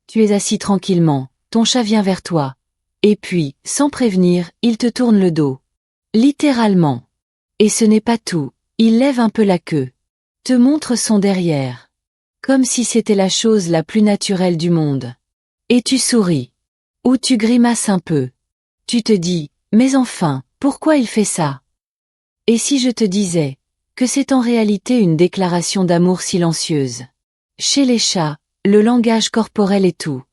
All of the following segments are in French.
Tu es assis tranquillement, ton chat vient vers toi. Et puis, sans prévenir, il te tourne le dos. Littéralement. Et ce n'est pas tout, il lève un peu la queue. Te montre son derrière. Comme si c'était la chose la plus naturelle du monde. Et tu souris. Ou tu grimaces un peu. Tu te dis, mais enfin, pourquoi il fait ça? Et si je te disais que c'est en réalité une déclaration d'amour silencieuse? Chez les chats, le langage corporel est tout.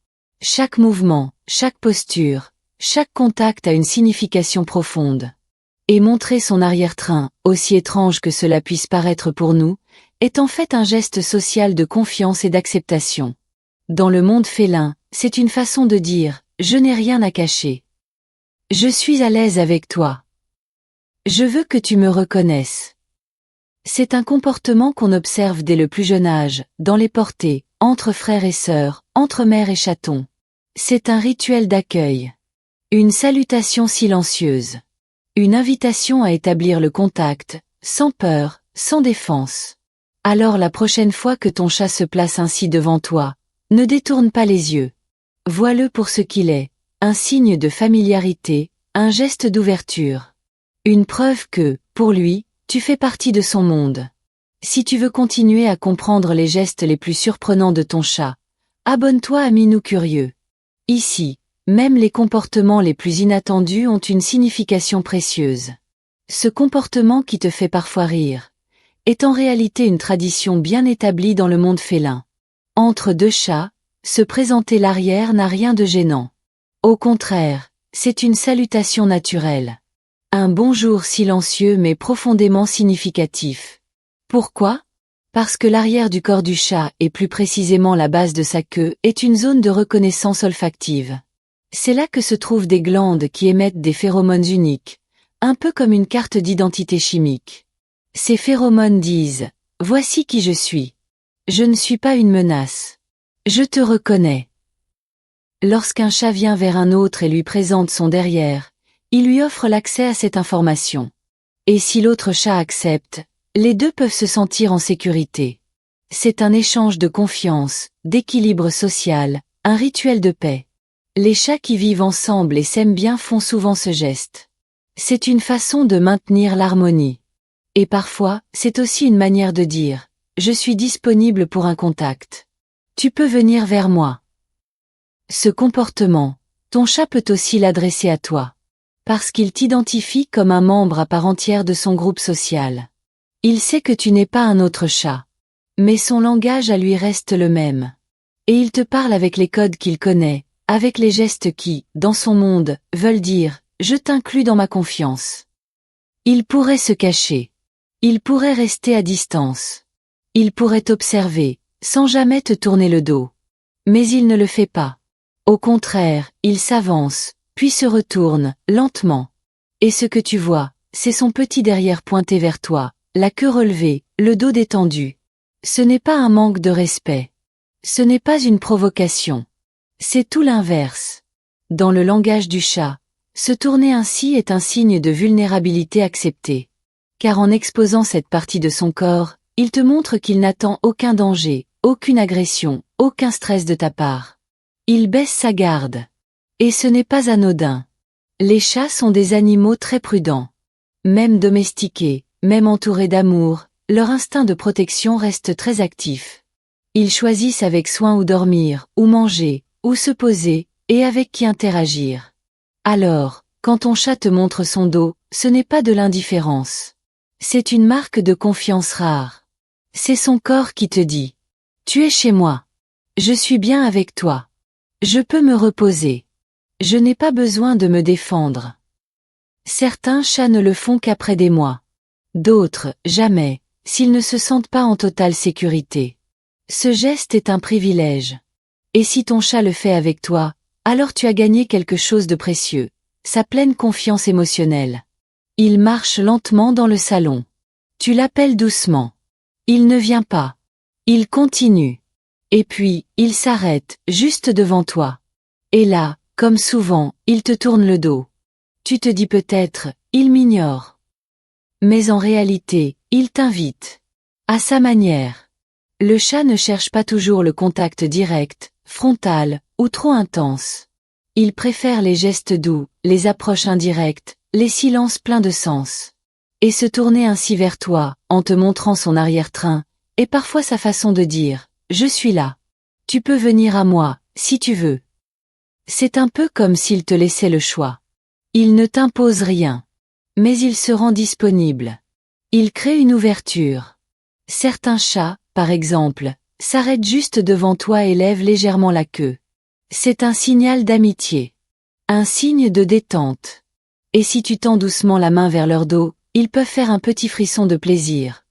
Chaque mouvement, chaque posture, chaque contact a une signification profonde. Et montrer son arrière-train, aussi étrange que cela puisse paraître pour nous, est en fait un geste social de confiance et d'acceptation. Dans le monde félin, c'est une façon de dire « je n'ai rien à cacher ». Je suis à l'aise avec toi. Je veux que tu me reconnaisses. C'est un comportement qu'on observe dès le plus jeune âge, dans les portées, entre frères et sœurs, entre mère et chaton. C'est un rituel d'accueil. Une salutation silencieuse. Une invitation à établir le contact, sans peur, sans défense. Alors la prochaine fois que ton chat se place ainsi devant toi, ne détourne pas les yeux. Vois-le pour ce qu'il est, un signe de familiarité, un geste d'ouverture. Une preuve que, pour lui, tu fais partie de son monde. Si tu veux continuer à comprendre les gestes les plus surprenants de ton chat, abonne-toi à Minou Curieux. Ici, même les comportements les plus inattendus ont une signification précieuse. Ce comportement qui te fait parfois rire est en réalité une tradition bien établie dans le monde félin. Entre deux chats, se présenter l'arrière n'a rien de gênant. Au contraire, c'est une salutation naturelle. Un bonjour silencieux mais profondément significatif. Pourquoi? Parce que l'arrière du corps du chat, et plus précisément la base de sa queue, est une zone de reconnaissance olfactive. C'est là que se trouvent des glandes qui émettent des phéromones uniques, un peu comme une carte d'identité chimique. Ces phéromones disent « Voici qui je suis. Je ne suis pas une menace. Je te reconnais. » Lorsqu'un chat vient vers un autre et lui présente son derrière, il lui offre l'accès à cette information. Et si l'autre chat accepte, les deux peuvent se sentir en sécurité. C'est un échange de confiance, d'équilibre social, un rituel de paix. Les chats qui vivent ensemble et s'aiment bien font souvent ce geste. C'est une façon de maintenir l'harmonie. Et parfois, c'est aussi une manière de dire « Je suis disponible pour un contact. Tu peux venir vers moi. » Ce comportement, ton chat peut aussi l'adresser à toi. Parce qu'il t'identifie comme un membre à part entière de son groupe social. Il sait que tu n'es pas un autre chat. Mais son langage à lui reste le même. Et il te parle avec les codes qu'il connaît, avec les gestes qui, dans son monde, veulent dire « je t'inclus dans ma confiance ». Il pourrait se cacher. Il pourrait rester à distance. Il pourrait t'observer, sans jamais te tourner le dos. Mais il ne le fait pas. Au contraire, il s'avance, puis se retourne, lentement. Et ce que tu vois, c'est son petit derrière pointé vers toi, la queue relevée, le dos détendu. Ce n'est pas un manque de respect. Ce n'est pas une provocation. C'est tout l'inverse. Dans le langage du chat, se tourner ainsi est un signe de vulnérabilité acceptée. Car en exposant cette partie de son corps, il te montre qu'il n'attend aucun danger, aucune agression, aucun stress de ta part. Il baisse sa garde. Et ce n'est pas anodin. Les chats sont des animaux très prudents. Même domestiqués, même entourés d'amour, leur instinct de protection reste très actif. Ils choisissent avec soin où dormir, où manger, où se poser, et avec qui interagir. Alors, quand ton chat te montre son dos, ce n'est pas de l'indifférence. C'est une marque de confiance rare. C'est son corps qui te dit « Tu es chez moi. Je suis bien avec toi. Je peux me reposer. Je n'ai pas besoin de me défendre. » Certains chats ne le font qu'après des mois. D'autres, jamais, s'ils ne se sentent pas en totale sécurité. Ce geste est un privilège. Et si ton chat le fait avec toi, alors tu as gagné quelque chose de précieux, sa pleine confiance émotionnelle. Il marche lentement dans le salon. Tu l'appelles doucement. Il ne vient pas. Il continue. Et puis, il s'arrête, juste devant toi. Et là, comme souvent, il te tourne le dos. Tu te dis peut-être, il m'ignore. Mais en réalité, il t'invite. À sa manière. Le chat ne cherche pas toujours le contact direct, frontale ou trop intense. Il préfère les gestes doux, les approches indirectes, les silences pleins de sens. Et se tourner ainsi vers toi, en te montrant son arrière-train, est parfois sa façon de dire « Je suis là. Tu peux venir à moi, si tu veux ». C'est un peu comme s'il te laissait le choix. Il ne t'impose rien. Mais il se rend disponible. Il crée une ouverture. Certains chats, par exemple, s'arrêtent juste devant toi et lèvent légèrement la queue. C'est un signal d'amitié. Un signe de détente. Et si tu tends doucement la main vers leur dos, ils peuvent faire un petit frisson de plaisir.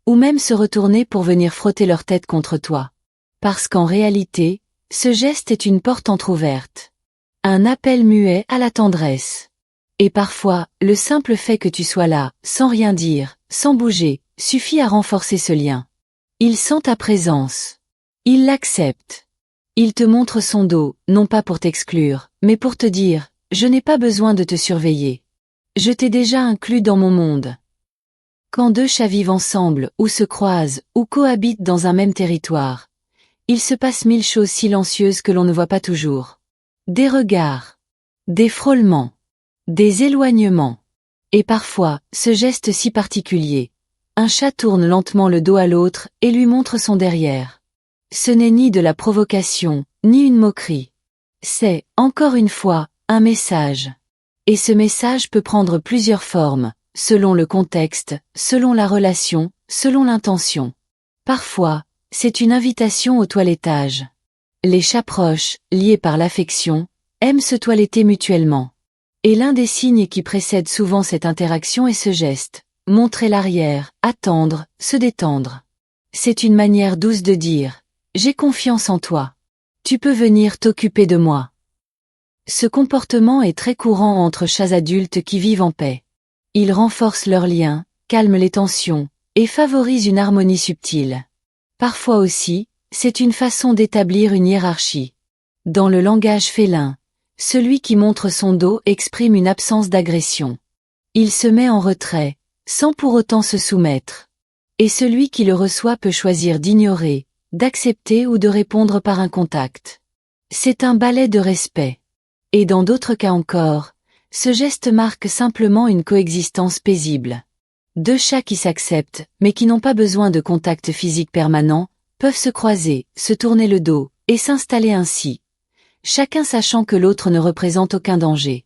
Ou même se retourner pour venir frotter leur tête contre toi. Parce qu'en réalité, ce geste est une porte entr'ouverte. Un appel muet à la tendresse. Et parfois, le simple fait que tu sois là, sans rien dire, sans bouger, suffit à renforcer ce lien. Il sent ta présence. Il l'accepte. Il te montre son dos, non pas pour t'exclure, mais pour te dire, je n'ai pas besoin de te surveiller. Je t'ai déjà inclus dans mon monde. Quand deux chats vivent ensemble, ou se croisent, ou cohabitent dans un même territoire, il se passe 1000 choses silencieuses que l'on ne voit pas toujours. Des regards. Des frôlements. Des éloignements. Et parfois, ce geste si particulier. Un chat tourne lentement le dos à l'autre et lui montre son derrière. Ce n'est ni de la provocation, ni une moquerie. C'est, encore une fois, un message. Et ce message peut prendre plusieurs formes, selon le contexte, selon la relation, selon l'intention. Parfois, c'est une invitation au toilettage. Les chats proches, liés par l'affection, aiment se toiletter mutuellement. Et l'un des signes qui précède souvent cette interaction est ce geste. Montrer l'arrière, attendre, se détendre. C'est une manière douce de dire « J'ai confiance en toi. Tu peux venir t'occuper de moi ». Ce comportement est très courant entre chats adultes qui vivent en paix. Il renforce leurs liens, calme les tensions, et favorise une harmonie subtile. Parfois aussi, c'est une façon d'établir une hiérarchie. Dans le langage félin, celui qui montre son dos exprime une absence d'agression. Il se met en retrait, sans pour autant se soumettre. Et celui qui le reçoit peut choisir d'ignorer, d'accepter ou de répondre par un contact. C'est un balai de respect. Et dans d'autres cas encore, ce geste marque simplement une coexistence paisible. Deux chats qui s'acceptent, mais qui n'ont pas besoin de contact physique permanent, peuvent se croiser, se tourner le dos, et s'installer ainsi. Chacun sachant que l'autre ne représente aucun danger.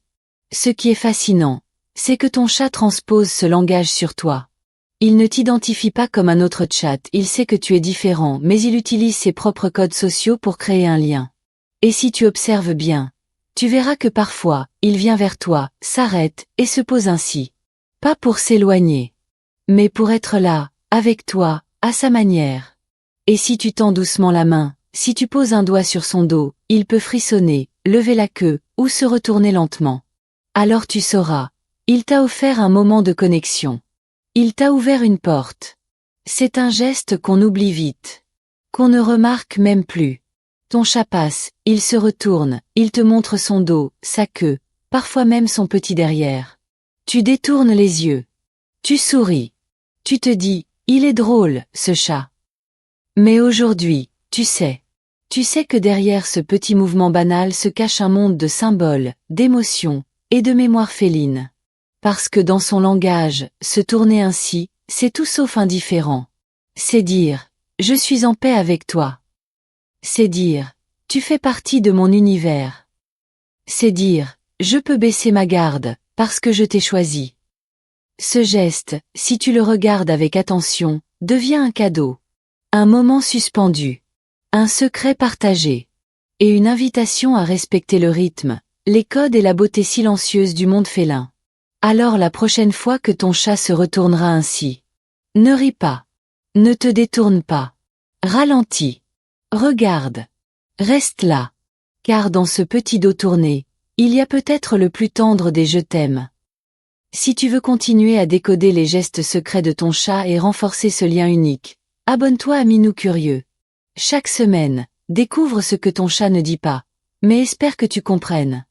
Ce qui est fascinant, c'est que ton chat transpose ce langage sur toi. Il ne t'identifie pas comme un autre chat, il sait que tu es différent, mais il utilise ses propres codes sociaux pour créer un lien. Et si tu observes bien, tu verras que parfois, il vient vers toi, s'arrête, et se pose ainsi. Pas pour s'éloigner, mais pour être là, avec toi, à sa manière. Et si tu tends doucement la main, si tu poses un doigt sur son dos, il peut frissonner, lever la queue, ou se retourner lentement. Alors tu sauras. Il t'a offert un moment de connexion. Il t'a ouvert une porte. C'est un geste qu'on oublie vite. Qu'on ne remarque même plus. Ton chat passe, il se retourne, il te montre son dos, sa queue, parfois même son petit derrière. Tu détournes les yeux. Tu souris. Tu te dis, il est drôle, ce chat. Mais aujourd'hui, tu sais que derrière ce petit mouvement banal se cache un monde de symboles, d'émotions, et de mémoire féline. Parce que dans son langage, se tourner ainsi, c'est tout sauf indifférent. C'est dire, je suis en paix avec toi. C'est dire, tu fais partie de mon univers. C'est dire, je peux baisser ma garde, parce que je t'ai choisi. Ce geste, si tu le regardes avec attention, devient un cadeau. Un moment suspendu. Un secret partagé. Et une invitation à respecter le rythme, les codes et la beauté silencieuse du monde félin. Alors la prochaine fois que ton chat se retournera ainsi, ne ris pas. Ne te détourne pas. Ralentis. Regarde. Reste là. Car dans ce petit dos tourné, il y a peut-être le plus tendre des je t'aime. Si tu veux continuer à décoder les gestes secrets de ton chat et renforcer ce lien unique, abonne-toi à Minou Curieux. Chaque semaine, découvre ce que ton chat ne dit pas, mais espère que tu comprennes.